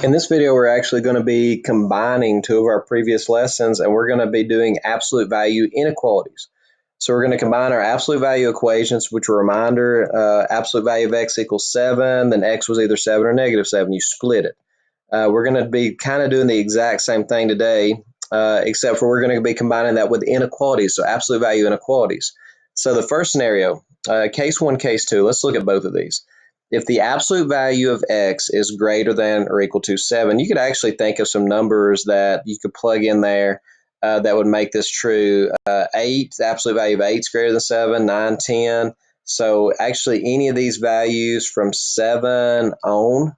In this video, we're actually going to be combining two of our previous lessons, and we're going to be doing absolute value inequalities. So we're going to combine our absolute value equations, which, a reminder, absolute value of x equals 7, then x was either 7 or negative 7. You split it. We're going to be kind of doing the exact same thing today, except for we're going to be combining that with inequalities, so absolute value inequalities. So the first scenario, case 1, case 2, let's look at both of these. If the absolute value of x is greater than or equal to 7, you could actually think of some numbers that you could plug in there that would make this true. 8, the absolute value of 8 is greater than 7, 9, 10. So actually any of these values from 7 on,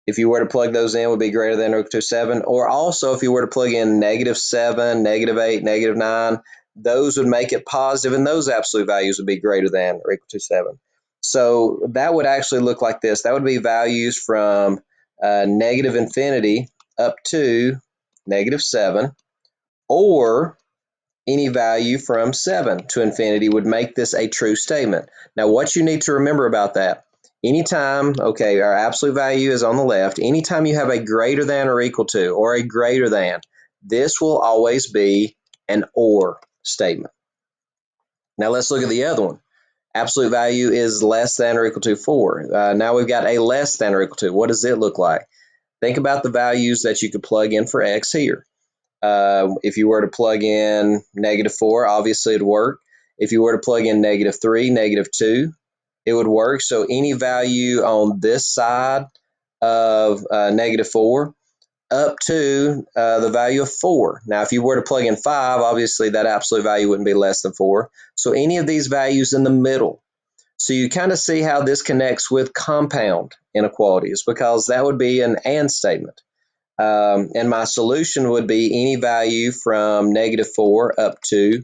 if you were to plug those in, would be greater than or equal to 7. Or also, if you were to plug in negative 7, negative 8, negative 9, those would make it positive, and those absolute values would be greater than or equal to 7. So that would actually look like this. That would be values from negative infinity up to negative 7, or any value from 7 to infinity would make this a true statement. Now, what you need to remember about that, anytime, okay, our absolute value is on the left, anytime you have a greater than or equal to or a greater than, this will always be an or statement. Now, let's look at the other one. Absolute value is less than or equal to 4. Now we've got a less than or equal to. What does it look like? Think about the values that you could plug in for x here. If you were to plug in negative 4, obviously it'd work. If you were to plug in negative 3, negative 2, it would work. So any value on this side of negative 4 up to the value of 4. Now, if you were to plug in 5, obviously that absolute value wouldn't be less than 4. So any of these values in the middle. So you kind of see how this connects with compound inequalities, because that would be an and statement. And my solution would be any value from negative 4 up to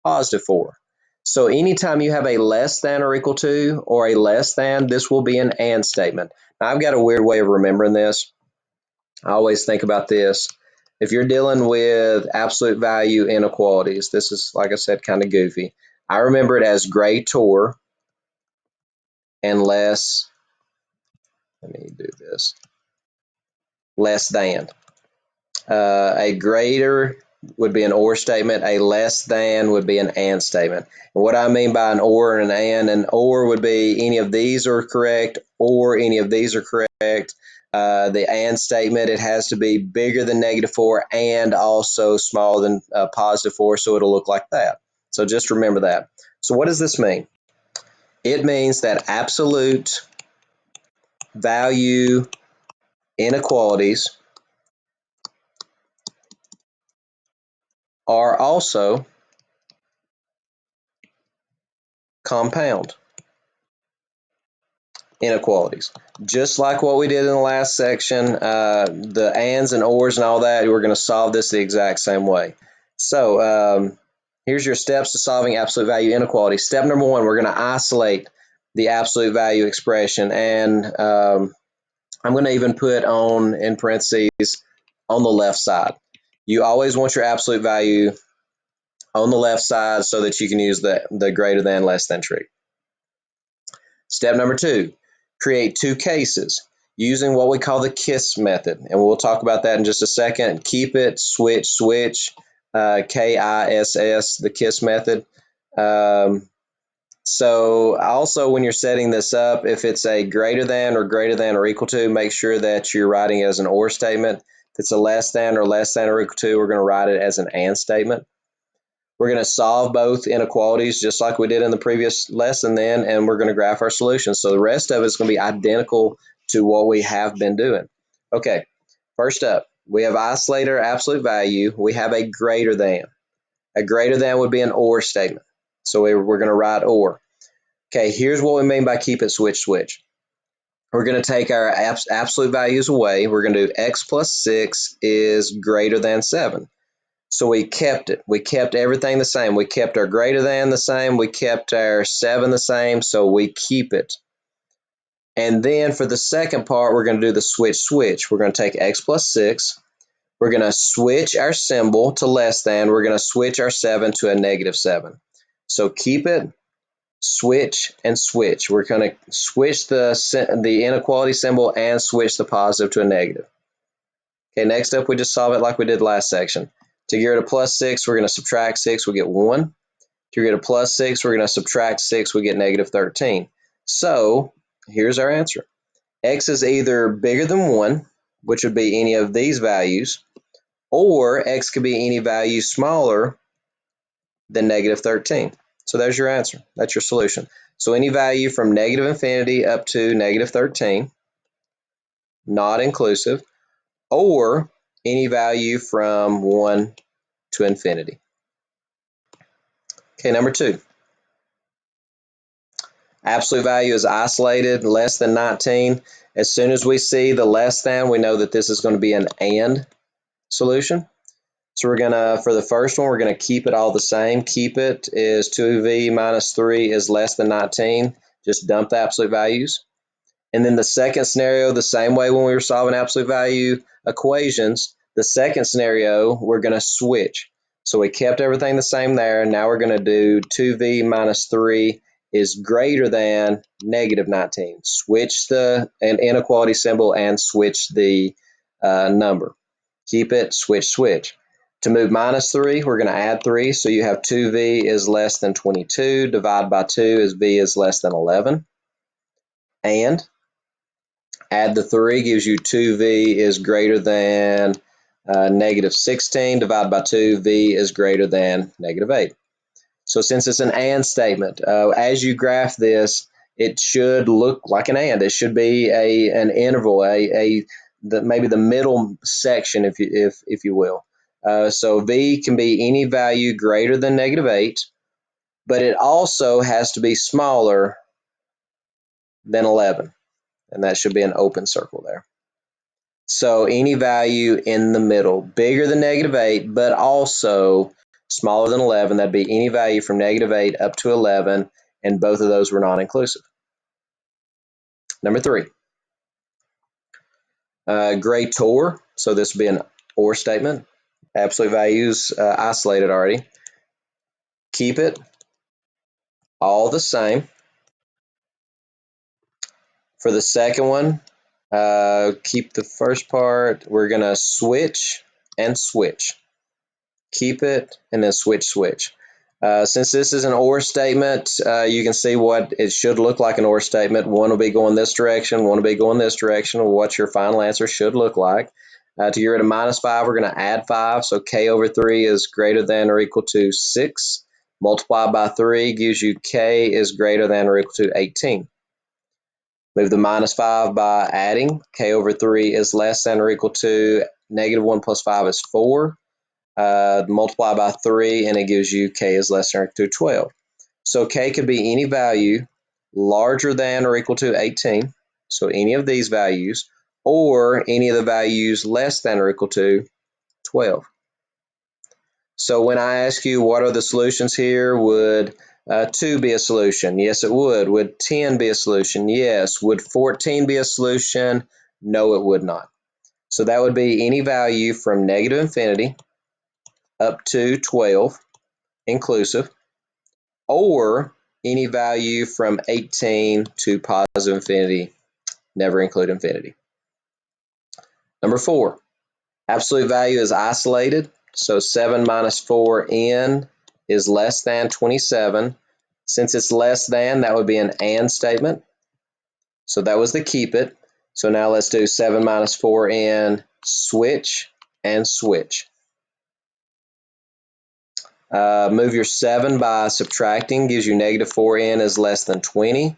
positive 4. So anytime you have a less than or equal to or a less than, this will be an and statement. Now, I've got a weird way of remembering this. I always think about this. If you're dealing with absolute value inequalities, this is, like I said, kind of goofy. I remember it as greater and less. Let me do this. Less than. A greater would be an or statement. A less than would be an and statement. And what I mean by an or and an or would be any of these are correct or any of these are correct. The and statement, it has to be bigger than negative 4 and also smaller than positive 4, so it'll look like that. So just remember that. So what does this mean? It means that absolute value inequalities are also compound inequalities. Just like what we did in the last section, the ands and ors and all that, we're going to solve this the exact same way. So here's your steps to solving absolute value inequality. Step number 1, we're going to isolate the absolute value expression, and I'm going to even put on in parentheses on the left side. You always want your absolute value on the left side so that you can use the greater than, less than trick. Step number 2, create two cases using what we call the KISS method. And we'll talk about that in just a second. Keep it, switch, switch, KISS, the KISS method. So also when you're setting this up, if it's a greater than or equal to, make sure that you're writing it as an or statement. If it's a less than or equal to, we're going to write it as an and statement. We're going to solve both inequalities just like we did in the previous lesson then, and we're going to graph our solutions. So the rest of it is going to be identical to what we have been doing. Okay, first up, we have isolated our absolute value. We have a greater than. A greater than would be an or statement. So we're going to write or. Okay, here's what we mean by keep it, switch, switch. We're going to take our absolute values away. We're going to do x plus 6 is greater than 7. So we kept it. We kept everything the same. We kept our greater than the same. We kept our 7 the same. So we keep it. And then for the second part, we're going to do the switch, switch. We're going to take x plus 6. We're going to switch our symbol to less than. We're going to switch our 7 to a negative 7. So keep it. switch, and switch. We're going to switch the inequality symbol and switch the positive to a negative. Okay, next up, we just solve it like we did last section. To get rid of plus 6, we're going to subtract 6, we get 1. To get rid of plus 6, we're going to subtract 6, we get negative 13. So here's our answer. X is either bigger than 1, which would be any of these values, or X could be any value smaller than negative 13. So there's your answer. That's your solution. So any value from negative infinity up to negative 13, not inclusive, or any value from 1 to infinity. Okay, number 2. Absolute value is isolated, less than 19. As soon as we see the less than, we know that this is going to be an and solution. So we're going to, for the first one, we're going to keep it all the same. Keep it is 2v minus 3 is less than 19. Just dump the absolute values. And then the second scenario, the same way when we were solving absolute value equations, the second scenario, we're going to switch. So we kept everything the same there. Now we're going to do 2v minus 3 is greater than negative 19. Switch the inequality symbol and switch the number. Keep it, switch, switch. To move minus 3, we're going to add 3. So you have 2v is less than 22. Divide by 2 is v is less than 11. And add the 3 gives you 2v is greater than negative 16. Divided by 2, v is greater than negative 8. So since it's an and statement, as you graph this, it should look like an and. It should be an interval, maybe the middle section, if you will. So v can be any value greater than negative 8, but it also has to be smaller than 11. And that should be an open circle there. So any value in the middle, bigger than negative 8, but also smaller than 11, that'd be any value from negative 8 up to 11, and both of those were non-inclusive. Number 3, greater, so this would be an or statement. Absolute values isolated already. Keep it all the same. For the second one, keep the first part. We're going to switch and switch. Keep it and then switch, switch. Since this is an or statement, you can see what it should look like an or statement. One will be going this direction, one will be going this direction. What your final answer should look like. To get rid of minus 5, we're going to add 5. So k over 3 is greater than or equal to 6. Multiply by 3 gives you k is greater than or equal to 18. Move the minus 5 by adding. K over 3 is less than or equal to negative 1 plus 5 is 4. Multiply by 3 and it gives you k is less than or equal to 12. So k could be any value larger than or equal to 18, so any of these values, or any of the values less than or equal to 12. So when I ask you what are the solutions here, would 2 be a solution? Yes, it would. Would 10 be a solution? Yes. Would 14 be a solution? No, it would not. So that would be any value from negative infinity up to 12 inclusive, or any value from 18 to positive infinity, never include infinity. Number 4, absolute value is isolated. So 7 minus 4n is less than 27. Since it's less than, that would be an and statement. So that was the keep it. So now let's do 7 minus 4n, switch and switch. Move your 7 by subtracting, gives you negative 4n is less than 20.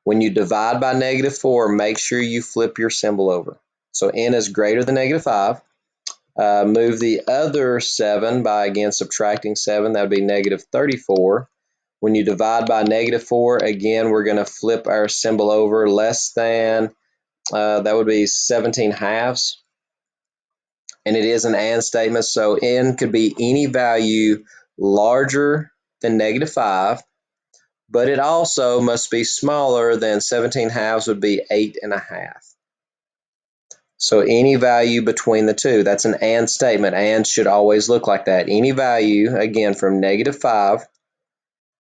When you divide by negative 4, make sure you flip your symbol over. So n is greater than negative 5. Move the other 7 by, again, subtracting 7. That would be negative 34. When you divide by negative 4, again, we're going to flip our symbol over. Less than, that would be 17 halves. And it is an and statement, so n could be any value larger than negative 5, but it also must be smaller than 17 halves would be 8.5. So any value between the two, that's an and statement. And should always look like that. Any value, again, from negative 5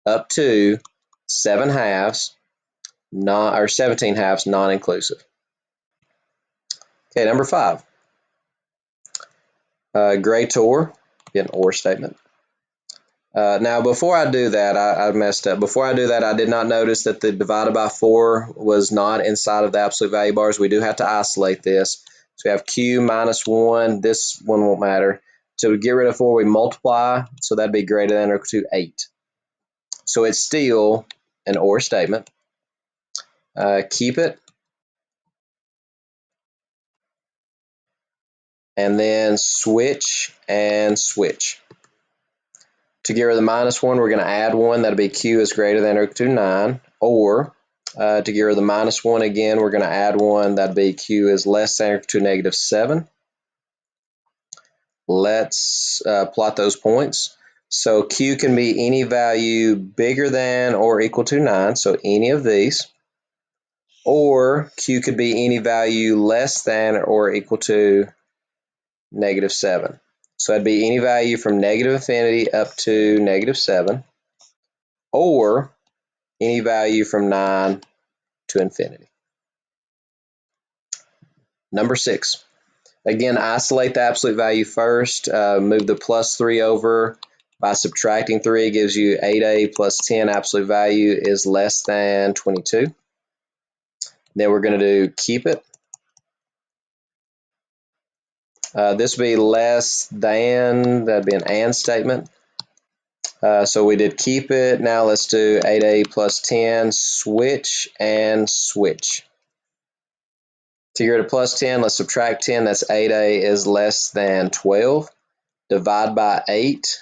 up to 7 halves, or 17 halves, non-inclusive. Okay, number 5. Greater, get an or statement. Now, before I do that, I messed up. Before I do that, I did not notice that the divided by 4 was not inside of the absolute value bars. We do have to isolate this. So we have q minus 1. This one won't matter. So to get rid of 4, we multiply. So that'd be greater than or equal to 8. So it's still an or statement. Keep it. And then switch and switch. To get rid of the minus 1, we're going to add 1. That'll be q is greater than or equal to 9. Or to get rid of the minus 1 again, we're going to add 1. That'd be q is less than or equal to negative 7. Let's plot those points. So q can be any value bigger than or equal to 9, so any of these. Or q could be any value less than or equal to negative 7. So that'd be any value from negative infinity up to negative 7. Or any value from 9 to infinity. Number 6. Again, isolate the absolute value first. Move the plus 3 over. By subtracting 3, it gives you 8a plus 10. Absolute value is less than 22. Then we're going to do keep it. This would be less than. That'd be an and statement. So we did keep it. Now let's do 8a plus 10. Switch and switch. To get rid of plus 10, let's subtract 10. That's 8a is less than 12. Divide by 8.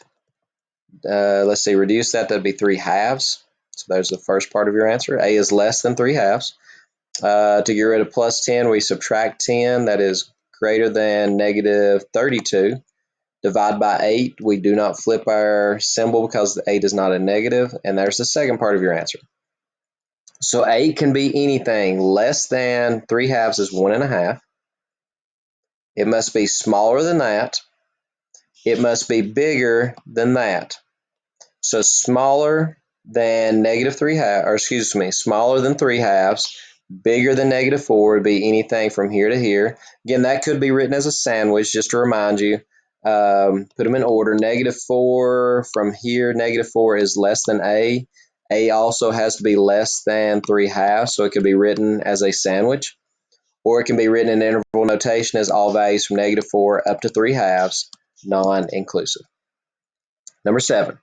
Let's see, reduce that. That'd be 3 halves. So there's the first part of your answer. A is less than 3 halves. To get rid of plus 10, we subtract 10. That is greater than negative 32. Divide by 8. We do not flip our symbol because the 8 is not a negative. And there's the second part of your answer. So 8 can be anything less than 3 halves is 1.5. It must be smaller than that. It must be bigger than that. So smaller than negative 3 halves, or excuse me, smaller than 3 halves, bigger than negative 4 would be anything from here to here. Again, that could be written as a sandwich, just to remind you. Put them in order. Negative 4 from here, negative 4 is less than A. A also has to be less than 3 halves, so it could be written as a sandwich. Or it can be written in interval notation as all values from negative 4 up to 3 halves, non-inclusive. Number 7.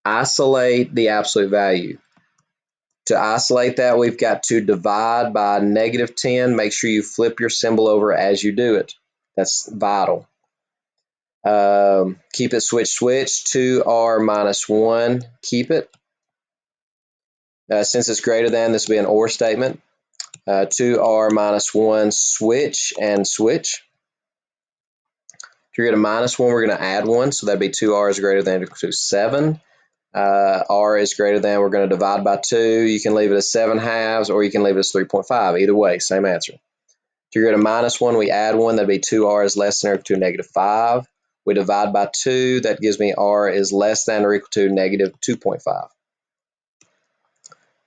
Isolate the absolute value. To isolate that, we've got to divide by negative 10. Make sure you flip your symbol over as you do it. That's vital. Keep it, switch, switch. 2r minus 1. Keep it. Since it's greater than, this will be an or statement. 2r minus 1. Switch and switch. If you're going to minus 1, we're going to add 1. So that'd be 2r is greater than or equal to 7. R is greater than, we're going to divide by 2. You can leave it as 7 halves, or you can leave it as 3.5. Either way, same answer. If you're going to minus 1, we add 1. That'd be 2r is less than or equal to negative 5. We divide by 2. That gives me r is less than or equal to negative 2.5.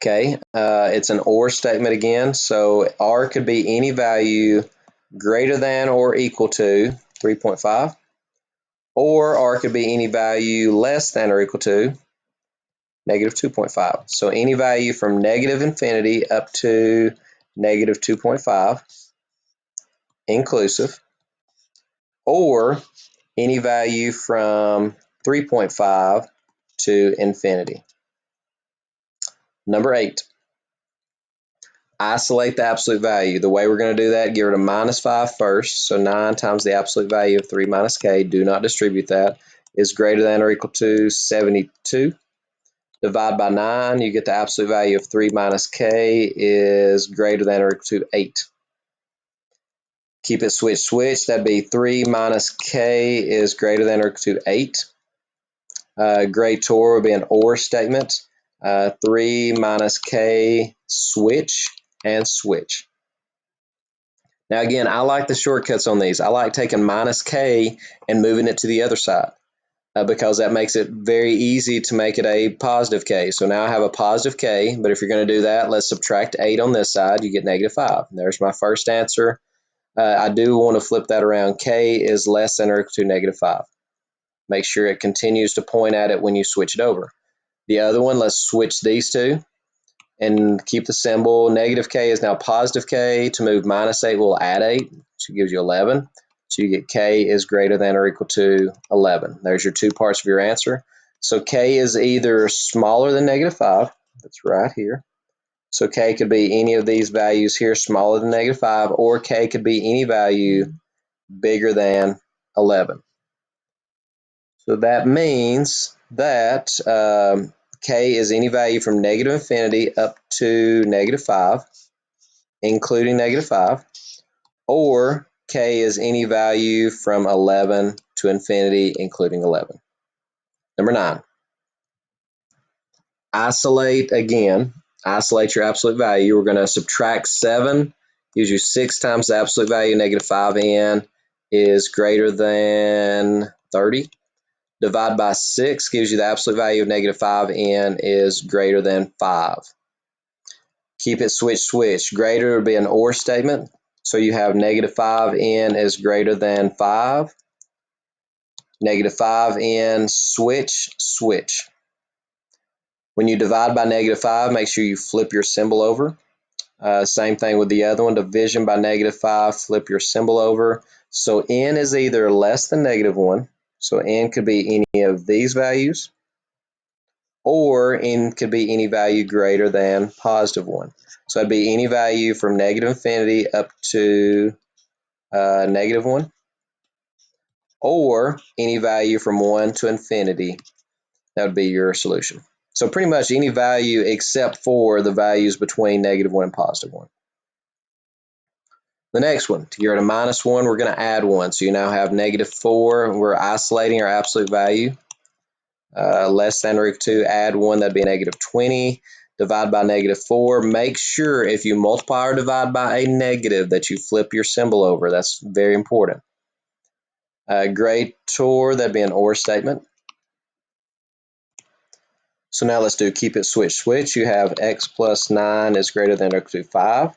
Okay, it's an or statement again. So r could be any value greater than or equal to 3.5. Or r could be any value less than or equal to negative 2.5. So any value from negative infinity up to negative 2.5, inclusive, or any value from 3.5 to infinity. Number 8, isolate the absolute value. The way we're going to do that, get rid of minus 5 first. So 9 times the absolute value of 3 minus k, do not distribute that, is greater than or equal to 72. Divide by 9, you get the absolute value of 3 minus k is greater than or equal to 8. Keep it, switch, switch. That'd be 3 minus k is greater than or equal to 8. Greater would be an or statement. 3 minus k, switch and switch. Now again, I like the shortcuts on these. I like taking minus k and moving it to the other side. because that makes it very easy to make it a positive k. So now I have a positive k, but if you're going to do that, let's subtract 8 on this side, you get negative 5. There's my first answer. I do want to flip that around. K is less than or equal to negative 5. Make sure it continues to point at it when you switch it over. The other one, let's switch these two and keep the symbol. Negative k is now positive k. To move minus 8, we'll add 8, so it gives you 11. So you get k is greater than or equal to 11. There's your two parts of your answer. So k is either smaller than negative 5, that's right here. So k could be any of these values here, smaller than negative 5, or k could be any value bigger than 11. So that means that k is any value from negative infinity up to negative 5, including negative 5, or k is any value from 11 to infinity, including 11. Number 9, isolate again. Isolate your absolute value. We're going to subtract 7, gives you 6 times the absolute value, negative 5n is greater than 30. Divide by 6 gives you the absolute value of negative 5n is greater than 5. Keep it switch. Greater would be an or statement. So you have negative 5n is greater than 5. Negative 5n switch. When you divide by negative 5, make sure you flip your symbol over. Same thing with the other one. Division by negative 5, flip your symbol over. So n is either less than negative 1. So n could be any of these values, or n could be any value greater than positive 1. So it'd be any value from negative infinity up to negative 1, or any value from 1 to infinity. That would be your solution. So pretty much any value except for the values between negative 1 and positive 1. The next one, to get rid of minus 1, we're going to add 1. So you now have negative 4. We're isolating our absolute value. Less than or equal to, add 1, that'd be a negative 20. Divide by negative 4. Make sure if you multiply or divide by a negative that you flip your symbol over. That's very important. Greater, that'd be an or statement. So now let's do keep it switch. You have x plus 9 is greater than or equal to 5.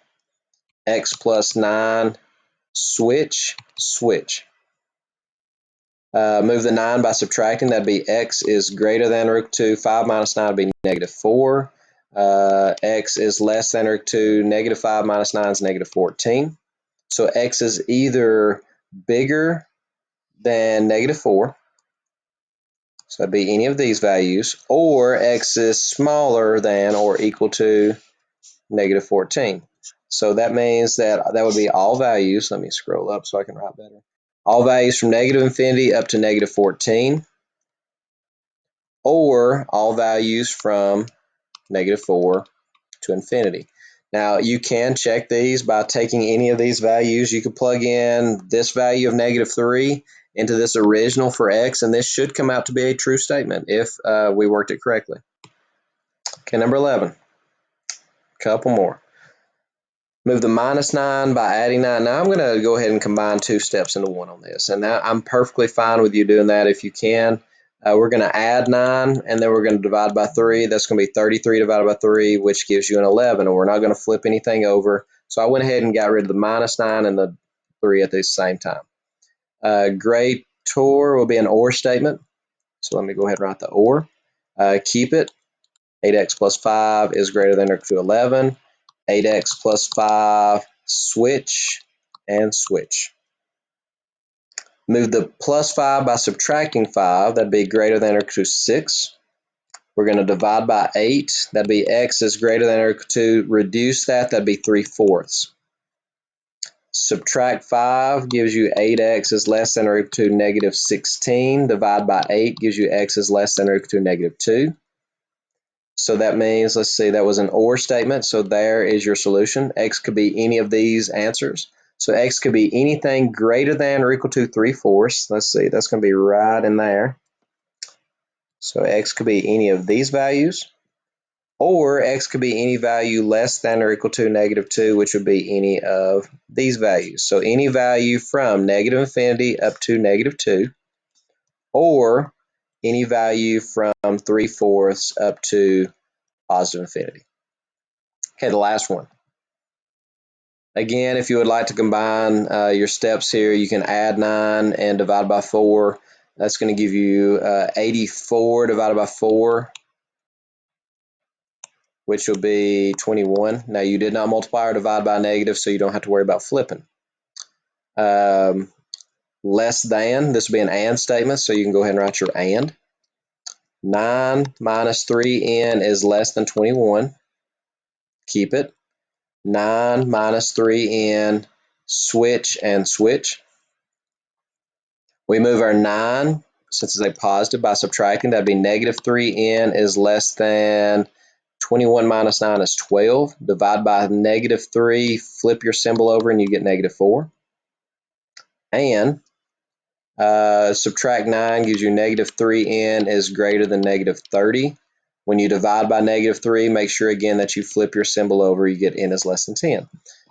X plus 9 switch. Move the 9 by subtracting. That'd be x is greater than or equal to 5 minus 9 would be negative 4. X is less than or equal to negative 5 minus 9 is negative 14. So x is either bigger than negative 4, so that'd be any of these values, or x is smaller than or equal to negative 14. So that means that would be all values. Let me scroll up so I can write better. All values from negative infinity up to negative 14, or all values from negative 4 to infinity. Now you can check these by taking any of these values. You could plug in this value of negative 3 into this original for x, and this should come out to be a true statement if we worked it correctly. Okay, number 11. Couple more. Move the minus 9 by adding 9. Now I'm going to go ahead and combine two steps into one on this, and I'm perfectly fine with you doing that if you can. We're going to add 9, and then we're going to divide by 3. That's going to be 33 divided by 3, which gives you an 11, and we're not going to flip anything over. So I went ahead and got rid of the minus 9 and the 3 at the same time. Greater will be an or statement. So let me go ahead and write the or. Keep it. 8x plus 5 is greater than or equal to 11. 8x plus 5, switch. Move the plus 5 by subtracting 5. That'd be greater than or equal to 6. We're going to divide by 8. That'd be x is greater than or equal to, reduce that, that'd be 3/4. Subtract 5 gives you 8x is less than or equal to negative 16. Divide by 8 gives you x is less than or equal to negative 2. So that means, let's see, that was an or statement. So there is your solution. X could be any of these answers. So x could be anything greater than or equal to 3/4. Let's see, that's going to be right in there. So x could be any of these values, or x could be any value less than or equal to negative 2, which would be any of these values. So any value from negative infinity up to negative 2, or any value from 3/4 up to positive infinity. Okay, the last one. Again, if you would like to combine your steps here, you can add 9 and divide by 4. That's going to give you 84 divided by 4, which will be 21. Now, you did not multiply or divide by a negative, so you don't have to worry about flipping. Less than, this will be an and statement, so you can go ahead and write your and. 9 minus 3n is less than 21. Keep it. 9 minus 3n, switch and switch. We move our 9, since it's a positive, by subtracting. That'd be negative 3n is less than 21 minus 9 is 12. Divide by negative 3, flip your symbol over, and you get negative 4. And subtract 9 gives you negative 3n is greater than negative 30. When you divide by negative 3, make sure again that you flip your symbol over, you get n is less than 10.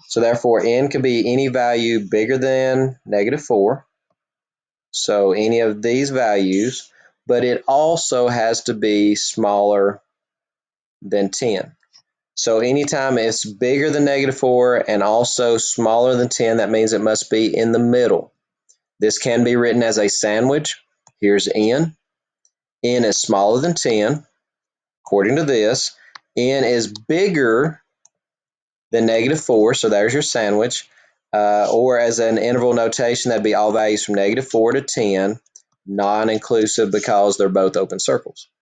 So therefore, n can be any value bigger than negative 4. So any of these values, but it also has to be smaller than 10. So anytime it's bigger than negative 4 and also smaller than 10, that means it must be in the middle. This can be written as a sandwich. Here's n. N is smaller than 10. According to this, n is bigger than negative 4, so there's your sandwich. Or as an interval notation, that'd be all values from negative 4 to 10, non-inclusive because they're both open circles.